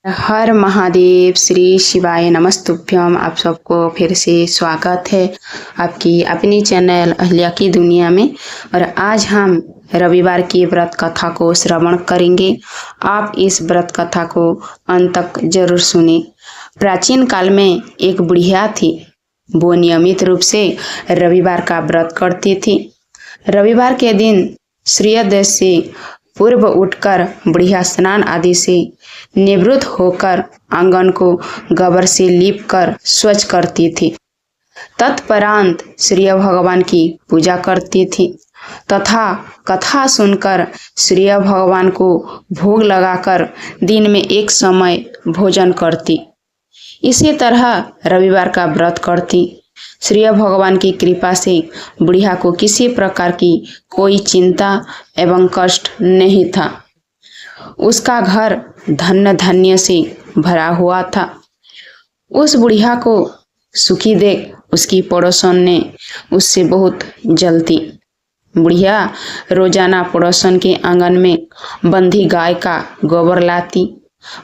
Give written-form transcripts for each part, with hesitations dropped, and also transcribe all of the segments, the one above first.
हर महादेव, श्री शिवाय नमस्तुभ्यम। आप सबको फिर से स्वागत है आपकी अपनी चैनल अहल्या की दुनिया में। और आज हम रविवार की व्रत कथा को श्रवण करेंगे। आप इस व्रत कथा को अंत तक जरूर सुने। प्राचीन काल में एक बुढ़िया थी। वो नियमित रूप से रविवार का व्रत करती थी। रविवार के दिन सूर्योदय से पूर्व उठकर बुढ़िया स्नान आदि से निवृत्त होकर आंगन को गोबर से लीप कर स्वच्छ करती थी। तत्परांत सूर्य भगवान की पूजा करती थी तथा कथा सुनकर सूर्य भगवान को भोग लगाकर दिन में एक समय भोजन करती। इसी तरह रविवार का व्रत करती। सूर्य भगवान की कृपा से बुढ़िया को किसी प्रकार की कोई चिंता एवं कष्ट नहीं था। उसका घर धन्य धान्य से भरा हुआ था। उस बुढ़िया को सुखी देख उसकी पड़ोसन ने उससे बहुत जलती। बुढ़िया रोजाना पड़ोसन के आंगन में बंधी गाय का गोबर लाती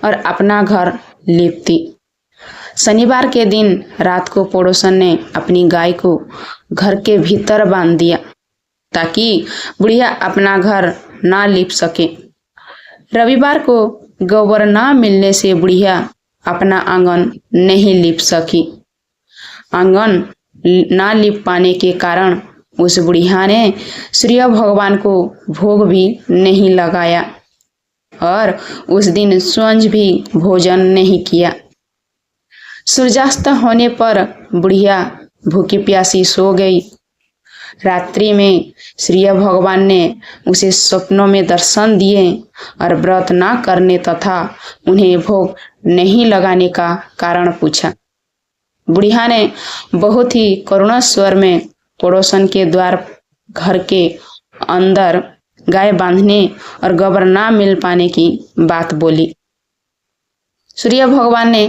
और अपना घर लीपती। शनिवार के दिन रात को पड़ोसन ने अपनी गाय को घर के भीतर बांध दिया ताकि बुढ़िया अपना घर ना लीप सके। रविवार को गोबर ना मिलने से बुढ़िया अपना आंगन नहीं लीप सकी। आंगन ना लीप पाने के कारण उस बुढ़िया ने सूर्य भगवान को भोग भी नहीं लगाया और उस दिन स्वयं भी भोजन नहीं किया। सूर्यास्त होने पर बुढ़िया भूखी प्यासी सो गई। रात्रि में सूर्य भगवान ने उसे सपनों में दर्शन दिए और व्रत ना करने तथा उन्हें भोग नहीं लगाने का कारण पूछा। बुढ़िया ने बहुत ही करुण स्वर में पड़ोसन के द्वार घर के अंदर गाय बांधने और गोबर ना मिल पाने की बात बोली। सूर्य भगवान ने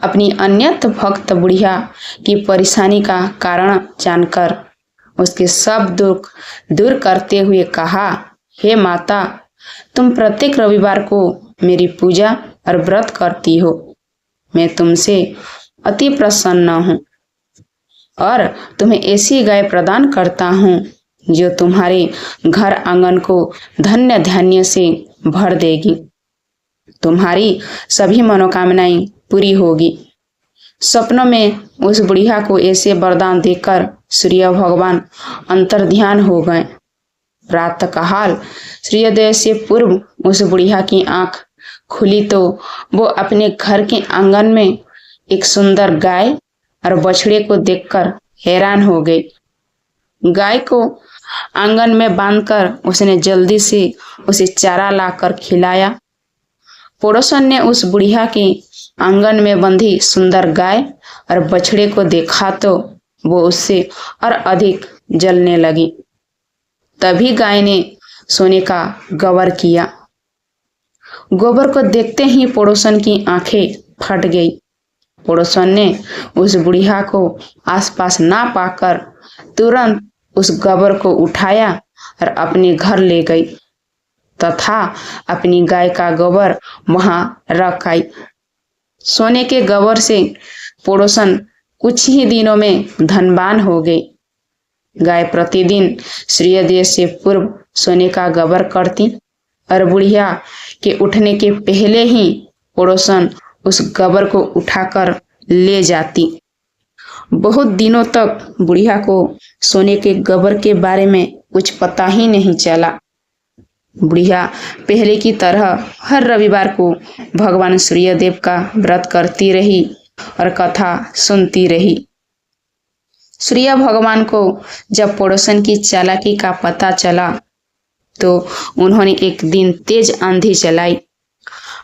अपनी अन्यत भक्त बुढ़िया की परेशानी का कारण जानकर उसके सब दुख दूर करते हुए कहा, हे माता, तुम प्रत्येक रविवार को मेरी पूजा और व्रत करती हो। मैं तुमसे अति प्रसन्न हूँ और तुम्हें ऐसी गाय प्रदान करता हूँ जो तुम्हारे घर आंगन को धन्य धान्य से भर देगी। तुम्हारी सभी मनोकामनाएं पूरी होगी। सपनों में उस बुढ़िया को ऐसे वरदान देकर सूर्य भगवान अंतर्ध्यान हो गए। प्रातःकाल सूर्योदय से पूर्व उस बुढ़िया की आंख खुली तो वो अपने घर के आंगन में एक सुंदर गाय और बछड़े को देखकर हैरान हो गई। गाय को आंगन में बांधकर उसने जल्दी से उसे चारा लाकर खिलाया। पड़ोसन ने उस बुढ़िया के आंगन में बंधी सुंदर गाय और बछड़े को देखा तो वो उससे और अधिक जलने लगी। तभी गाय ने सोने का गोबर किया। गोबर को देखते ही पड़ोसन की आंखें फट गई। पड़ोसन ने उस बुढ़िया को आसपास ना पाकर तुरंत उस गोबर को उठाया और अपने घर ले गई तथा अपनी गाय का गोबर वहां रख आई। सोने के गोबर से पड़ोसन कुछ ही दिनों में धनवान हो गई। गाय प्रतिदिन सूर्योदय से पूर्व सोने का गोबर करती और बुढ़िया के उठने के पहले ही पड़ोसन उस गोबर को उठाकर ले जाती। बहुत दिनों तक बुढ़िया को सोने के गोबर के बारे में कुछ पता ही नहीं चला। बुढ़िया पहले की तरह हर रविवार को भगवान सूर्यदेव का व्रत करती रही और कथा सुनती रही। सूर्य भगवान को जब पड़ोसन की चालाकी का पता चला तो उन्होंने एक दिन तेज आंधी चलाई।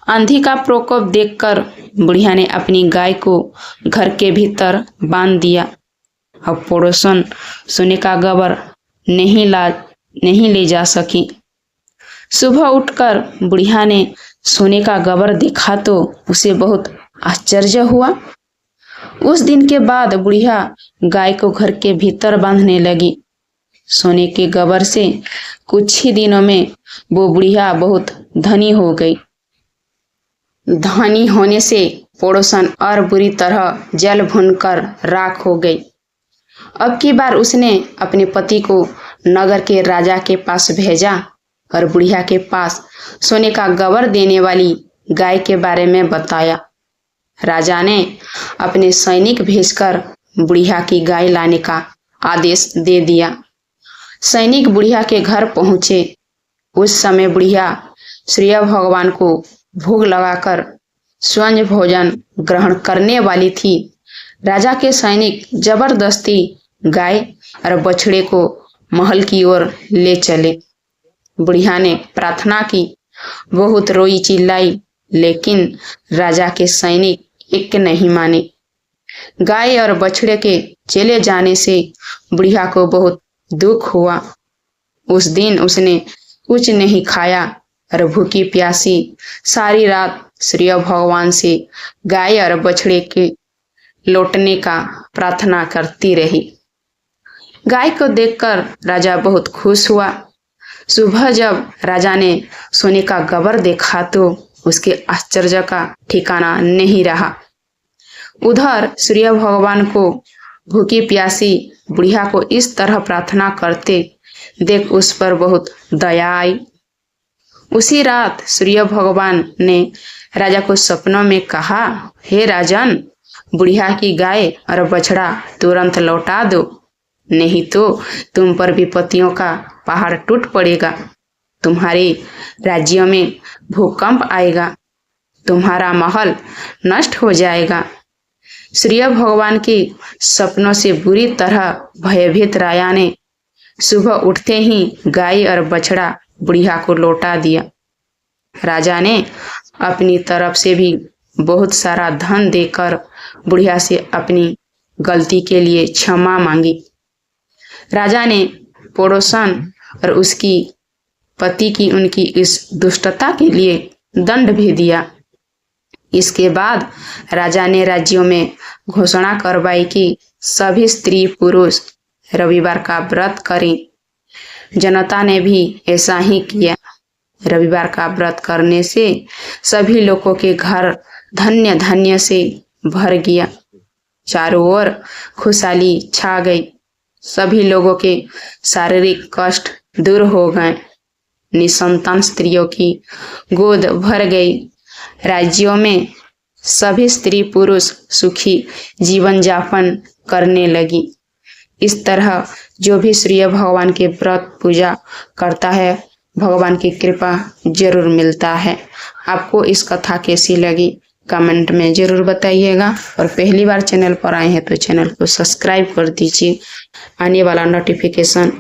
आंधी का प्रकोप देखकर बुढ़िया ने अपनी गाय को घर के भीतर बांध दिया। अब पड़ोसन सोने का गोबर नहीं ले जा सकी। सुबह उठकर बुढ़िया ने सोने का गोबर देखा तो उसे बहुत आश्चर्य हुआ। उस दिन के बाद बुढ़िया गाय को घर के भीतर बांधने लगी। सोने के गोबर से कुछ ही दिनों में वो बुढ़िया बहुत धनी हो गई। धनी होने से पड़ोसन और बुरी तरह जल भुनकर राख हो गई। अब की बार उसने अपने पति को नगर के राजा के पास भेजा और बुढ़िया के पास सोने का गवर देने वाली गाय के बारे में बताया। राजा ने अपने सैनिक भेजकर बुढ़िया की गाय लाने का आदेश दे दिया। सैनिक बुढ़िया के घर पहुंचे। उस समय बुढ़िया सूर्य भगवान को भोग लगाकर स्वयं भोजन ग्रहण करने वाली थी। राजा के सैनिक जबरदस्ती गाय और बछड़े को महल की ओर ले चले। बुढ़िया ने प्रार्थना की, बहुत रोई चिल्लाई, लेकिन राजा के सैनिक एक नहीं माने। गाय और बछड़े के चले जाने से बुढ़िया को बहुत दुख हुआ। उस दिन उसने कुछ नहीं खाया और भूखी प्यासी सारी रात सूर्य भगवान से गाय और बछड़े के लौटने का प्रार्थना करती रही। गाय को देखकर राजा बहुत खुश हुआ। सुबह जब राजा ने सोने का गबर देखा तो उसके आश्चर्य का ठिकाना नहीं रहा। उधर सूर्य भगवान को भूखी प्यासी बुढ़िया को इस तरह प्रार्थना करते देख उस पर बहुत दया आई। उसी रात सूर्य भगवान ने राजा को सपनों में कहा, हे राजन, बुढ़िया की गाय और बछड़ा तुरंत लौटा दो, नहीं तो तुम पर विपत्तियों का पहाड़ टूट पड़ेगा। तुम्हारे राज्य में भूकंप आएगा, तुम्हारा महल नष्ट हो जाएगा। सूर्य भगवान के सपनों से बुरी तरह भयभीत राजा ने सुबह उठते ही गाय और बछड़ा बुढ़िया को लौटा दिया। राजा ने अपनी तरफ से भी बहुत सारा धन देकर बुढ़िया से अपनी गलती के लिए क्षमा मांगी। राजा ने पड़ोसन और उसकी पति की उनकी इस दुष्टता के लिए दंड भी दिया। इसके बाद राजा ने राज्यों में घोषणा करवाई कि सभी स्त्री पुरुष रविवार का व्रत करें। जनता ने भी ऐसा ही किया। रविवार का व्रत करने से सभी लोगों के घर धन्य धन्य से भर गया। चारों ओर खुशहाली छा गई। सभी लोगों के शारीरिक कष्ट दूर हो गए। निसंतान स्त्रियों की गोद भर गई। राज्यों में सभी स्त्री पुरुष सुखी जीवन यापन करने लगी। इस तरह जो भी सूर्य भगवान के व्रत पूजा करता है, भगवान की कृपा जरूर मिलता है। आपको इस कथा कैसी लगी कमेंट में जरूर बताइएगा, और पहली बार चैनल पर आए हैं तो चैनल को सब्सक्राइब कर दीजिए। आने वाला नोटिफिकेशन